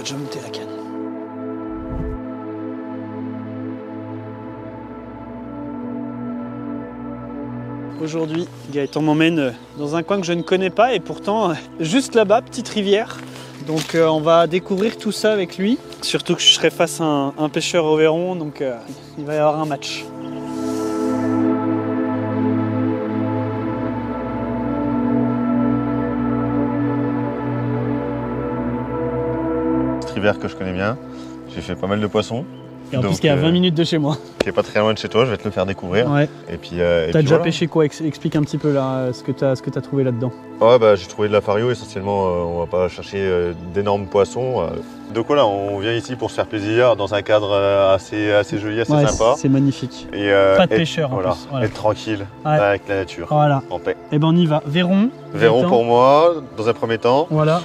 déjà monter la canne. Aujourd'hui, Gaëtan m'emmène dans un coin que je ne connais pas et pourtant, juste là-bas, petite rivière. Donc on va découvrir tout ça avec lui. Surtout que je serai face à un pêcheur au Véron, donc il va y avoir un match. Cette rivière que je connais bien, j'ai fait pas mal de poissons. Et en plus, qui est à 20 minutes de chez moi. Qui est pas très loin de chez toi, je vais te le faire découvrir. Ouais. Et puis, t'as déjà pêché quoi? Explique un petit peu là ce que t'as trouvé là-dedans. Ouais, bah, j'ai trouvé de la fario essentiellement. On va pas chercher d'énormes poissons. Donc voilà, on vient ici pour se faire plaisir dans un cadre assez joli, assez sympa. C'est magnifique. Et, pas de pêcheur en plus. Voilà. Être tranquille avec la nature. Voilà. En paix. Et ben on y va. Véron. Véron pour moi, dans un premier temps. Voilà.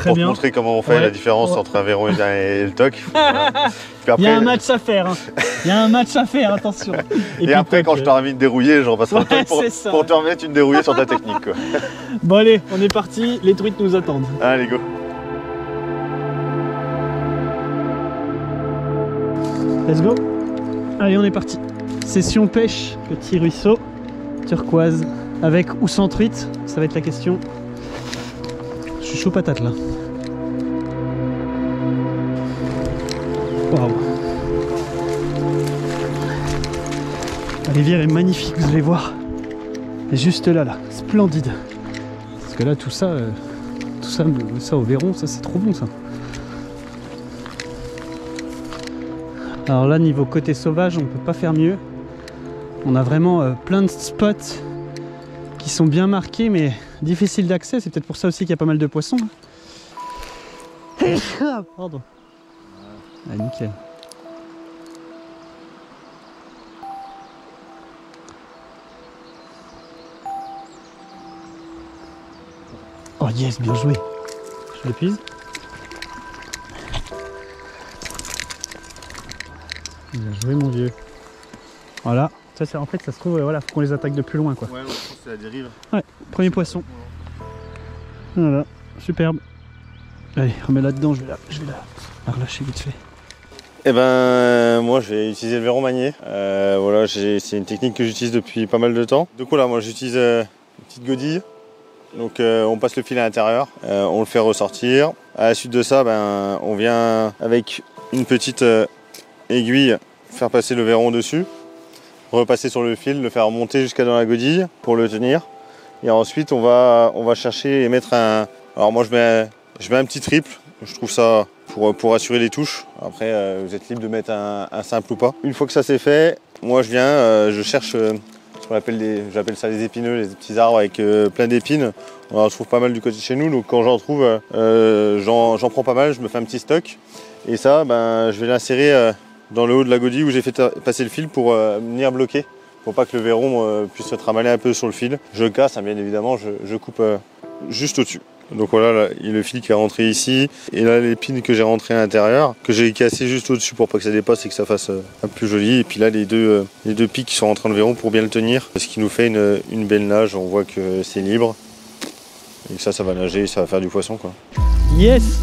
Pour te montrer comment on fait la différence entre un Véron et le toc. Puis après, il y a un match à faire. Hein. Il y a un match à faire, attention. Et après, quand je t'aurai mis une dérouillée, j'en passerai un peu pour te remettre une dérouillée sur ta technique. Quoi. Bon allez, on est parti, les truites nous attendent. Allez, go. Let's go. Allez, on est parti. Session pêche, petit ruisseau, turquoise, avec ou sans truite, ça va être la question. Je suis chaud patate là. Waouh. La rivière est magnifique, vous allez voir. Elle est juste là, splendide. Parce que là, tout ça au Véron, ça c'est trop bon ça. Alors là, niveau côté sauvage, on peut pas faire mieux. On a vraiment plein de spots qui sont bien marqués, mais difficiles d'accès. C'est peut-être pour ça aussi qu'il y a pas mal de poissons. Pardon. Ah, nickel. Oh yes, bien joué. Je l'épuise. Bien joué mon vieux. Voilà. Ça, en fait, ça se trouve, voilà, faut qu'on les attaque de plus loin, quoi. Ouais, je pense que c'est la dérive. Ouais, premier poisson. Voilà, superbe. Allez, remets là-dedans, je vais la relâcher vite fait. Eh ben, moi, je vais utiliser le Véron manié. Voilà, c'est une technique que j'utilise depuis pas mal de temps. Du coup, là, moi, j'utilise une petite godille. Donc, on passe le fil à l'intérieur, on le fait ressortir. À la suite de ça, ben, on vient avec une petite aiguille faire passer le Véron dessus, repasser sur le fil, le faire remonter jusqu'à dans la godille pour le tenir. Et ensuite, on va chercher et mettre un... Alors moi, je mets un petit triple. Je trouve ça pour assurer les touches. Après, vous êtes libre de mettre un simple ou pas. Une fois que ça c'est fait, moi je viens, je cherche ce qu'on appelle j'appelle ça les épineux, les petits arbres avec plein d'épines. On en trouve pas mal du côté de chez nous. Donc quand j'en trouve, j'en prends pas mal, je me fais un petit stock. Et ça, ben, je vais l'insérer dans le haut de la godille où j'ai fait passer le fil pour venir bloquer. Pour pas que le Véron puisse se trimballer un peu sur le fil. Je casse, hein, bien évidemment, je coupe juste au-dessus. Donc voilà, là, il y a le fil qui est rentré ici. Et là, l'épine que j'ai rentrée à l'intérieur, que j'ai cassé juste au-dessus pour pas que ça dépasse et que ça fasse un peu plus joli. Et puis là, les deux pics qui sont rentrés dans le Véron pour bien le tenir. Ce qui nous fait une belle nage. On voit que c'est libre. Et que ça va nager, ça va faire du poisson, quoi. Yes!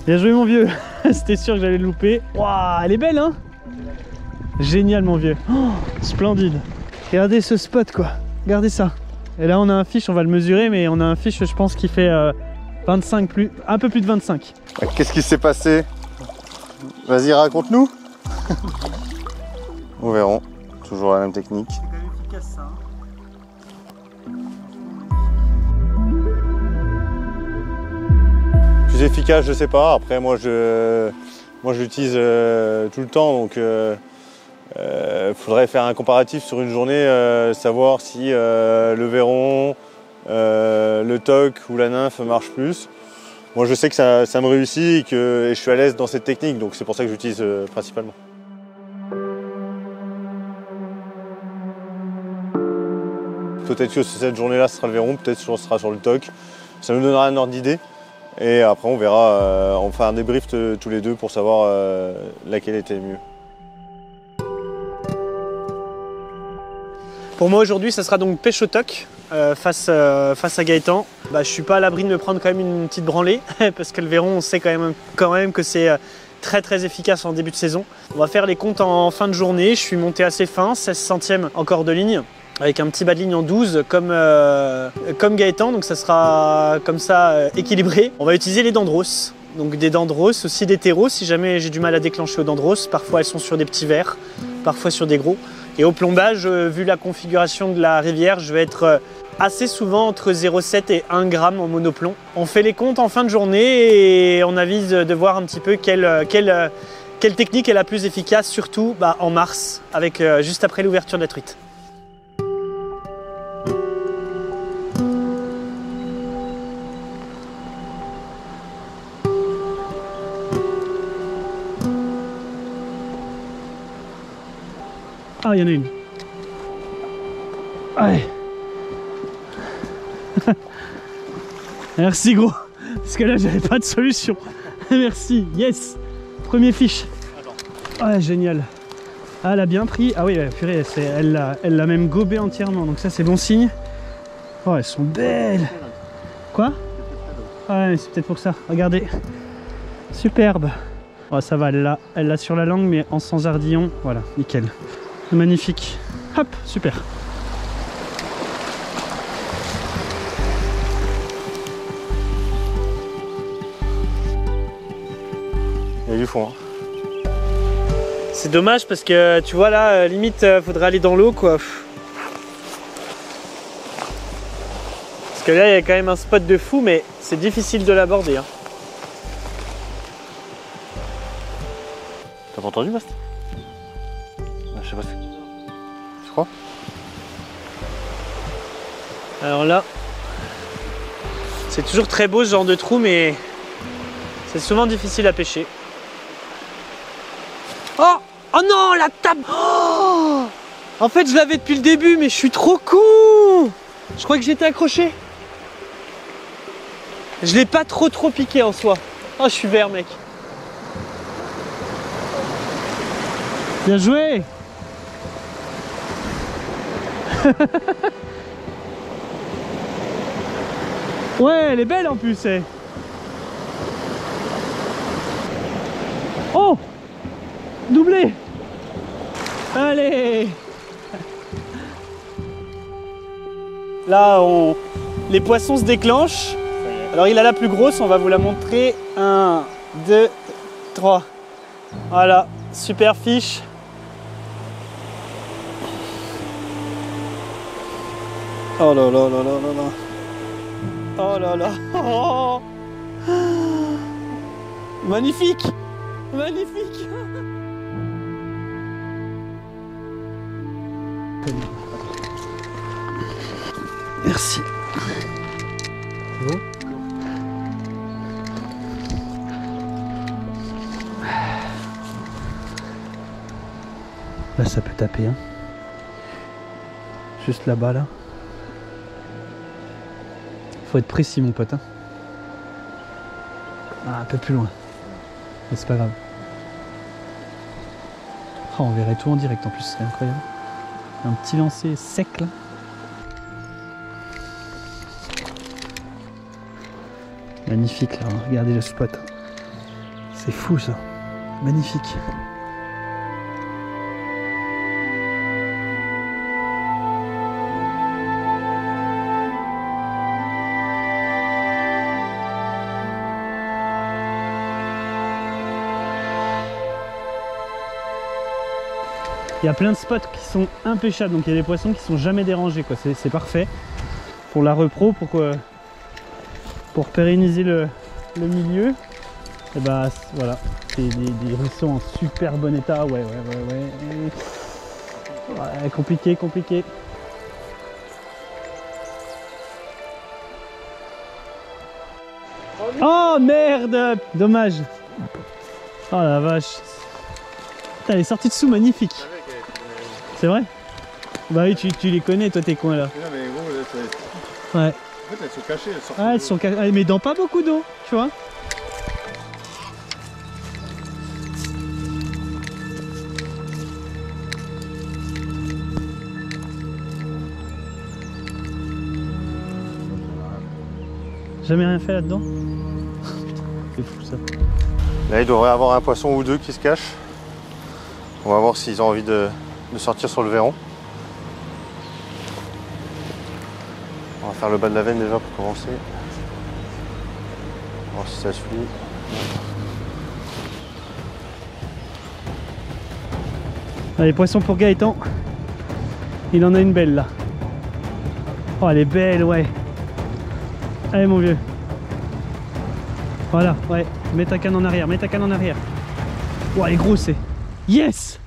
Bien joué, mon vieux. C'était sûr que j'allais le louper. Waouh, elle est belle, hein? Génial, mon vieux. Oh, splendide. Regardez ce spot, quoi. Regardez ça. Et là, on a un fiche, on va le mesurer, mais on a un fiche, je pense, qui fait 25 un peu plus de 25. Qu'est-ce qui s'est passé? Vas-y, raconte-nous. Au Véron, toujours la même technique. C'est quand même efficace, ça. Plus efficace, je sais pas. Après, moi, je l'utilise tout le temps, donc faudrait faire un comparatif sur une journée, savoir si le Véron, le toc ou la nymphe marche plus. Moi, je sais que ça me réussit et que je suis à l'aise dans cette technique, donc c'est pour ça que j'utilise principalement. Peut-être que cette journée-là, ce sera le Véron, peut-être que ce sera sur le toc. Ça nous donnera un ordre d'idée. Et après, on verra, on fera un débrief tous les deux pour savoir laquelle était mieux. Pour moi aujourd'hui, ça sera donc pêche au toc. face à Gaëtan. Bah, je suis pas à l'abri de me prendre quand même une petite branlée parce que le Veyron, on sait quand même que c'est très très efficace en début de saison. On va faire les comptes en fin de journée. Je suis monté assez fin, 16 centièmes en corde de ligne, avec un petit bas de ligne en 12 comme Gaëtan, donc ça sera comme ça équilibré. On va utiliser les dendros, donc des dendros, aussi des terreaux si jamais j'ai du mal à déclencher aux dendros. Parfois elles sont sur des petits verres, parfois sur des gros. Et au plombage, vu la configuration de la rivière, je vais être assez souvent entre 0,7 et 1 g en monoplomb. On fait les comptes en fin de journée et on avise de voir un petit peu quelle technique est la plus efficace, surtout en mars, avec, juste après l'ouverture de la truite. Ah, il y en a une. Ouais. Merci gros, parce que là j'avais pas de solution. Merci, yes. Premier fiche. Ouais, génial. Ah, elle a bien pris. Ah oui, purée, elle l'a même gobé entièrement, donc ça c'est bon signe. Oh, elles sont belles. Quoi? Ouais, c'est peut-être pour ça. Regardez. Superbe. Oh, ça va, elle l'a sur la langue, mais en sans ardillon. Voilà, nickel. Magnifique. Hop, super. Il y a du fond. Hein. C'est dommage parce que tu vois là, limite, faudrait aller dans l'eau quoi. Parce que là, il y a quand même un spot de fou, mais c'est difficile de l'aborder. Hein. T'as pas entendu, Bast? Je sais pas. Tu crois? Alors là, c'est toujours très beau ce genre de trou, mais c'est souvent difficile à pêcher. Oh! Oh non, la table! Oh! En fait, je l'avais depuis le début, mais je suis trop con! Je crois que j'étais accroché. Je l'ai pas trop piqué en soi. Oh, je suis vert, mec. Bien joué! Ouais, elle est belle en plus. Oh! Doublé! Allez! Là, les poissons se déclenchent. Alors, il a la plus grosse, on va vous la montrer. 1, 2, 3. Voilà, super fiche. Oh là là là là là là. Oh là là. Oh. Magnifique. Magnifique. Merci. C'est bon? Là ça peut taper hein. Juste là-bas là. Faut être précis mon pote hein. Ah, un peu plus loin. Mais c'est pas grave. Oh, on verrait tout en direct en plus, ce serait incroyable. Un petit lancer sec là. Magnifique là, regardez le spot. C'est fou ça. Magnifique. Il y a plein de spots qui sont impêchables, donc il y a des poissons qui sont jamais dérangés, quoi. C'est parfait pour la repro, pour pérenniser le milieu. Et bah voilà, c'est des ruisseaux en super bon état. Ouais, compliqué. Oh merde, dommage. Oh la vache. Putain, elle est sortie dessous, magnifique. C'est vrai? Bah oui, tu les connais, toi, tes coins là. Non, mais gros, là, ouais. En fait, elles sont cachées, elles sortent. Ah, elles sont cachées, mais dans pas beaucoup d'eau, tu vois. Jamais rien fait là-dedans. C'est fou ça. Là, il devrait y avoir un poisson ou deux qui se cachent. On va voir s'ils ont envie de sortir sur le verron. On va faire le bas de la veine déjà pour commencer. On va voir si ça suit. Allez, poisson pour Gaëtan. Il en a une belle là. Oh, elle est belle, ouais. Allez, mon vieux. Voilà, ouais. Mets ta canne en arrière, mets ta canne en arrière. Oh, elle est grosse, c'est. Yes!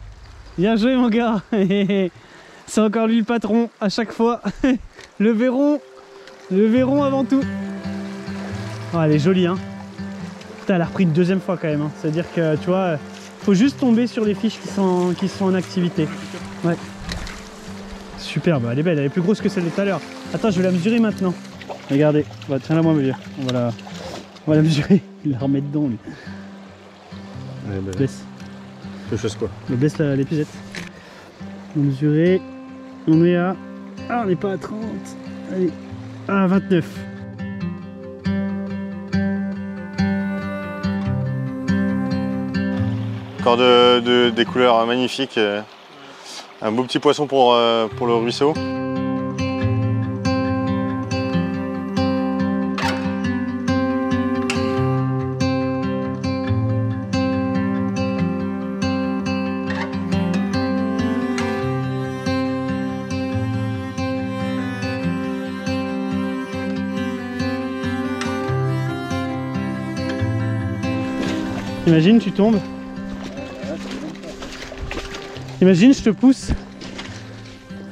Bien joué, mon gars. C'est encore lui le patron à chaque fois. Le verron avant tout. Oh, elle est jolie, hein. Putain, elle a repris une deuxième fois quand même. Hein. C'est-à-dire que, tu vois, faut juste tomber sur les fiches qui sont en activité. Ouais. Superbe, elle est belle, elle est plus grosse que celle de tout à l'heure. Attends, je vais la mesurer maintenant. Regardez, tiens-la moi, mon vieux. On va la mesurer. Il la remet dedans, lui. Ouais, bah, baisse. quelque chose quoi. On baisse l'épuisette. On va mesurer. On est à... Ah, on n'est pas à 30. Allez. Ah, 29. Encore des couleurs magnifiques. Un beau petit poisson pour le ruisseau. Imagine, tu tombes. Imagine, je te pousse.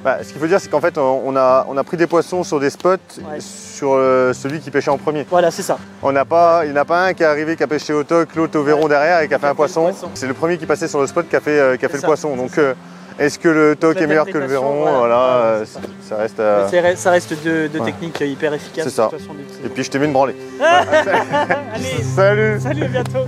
Bah, ce qu'il faut dire, c'est qu'en fait, on a pris des poissons sur des spots, ouais, sur celui qui pêchait en premier. Voilà, c'est ça. Il n'y en a pas un qui est arrivé, qui a pêché au toc, l'autre au verron derrière et qui a fait un poisson. C'est le premier qui passait sur le spot qui a fait le poisson. Donc, est-ce que le toc est meilleur que le verron? Voilà, ça reste. Ça reste deux techniques hyper efficaces. C'est ça. Et puis, je t'ai mis une branlée. Allez, salut. Salut, à bientôt.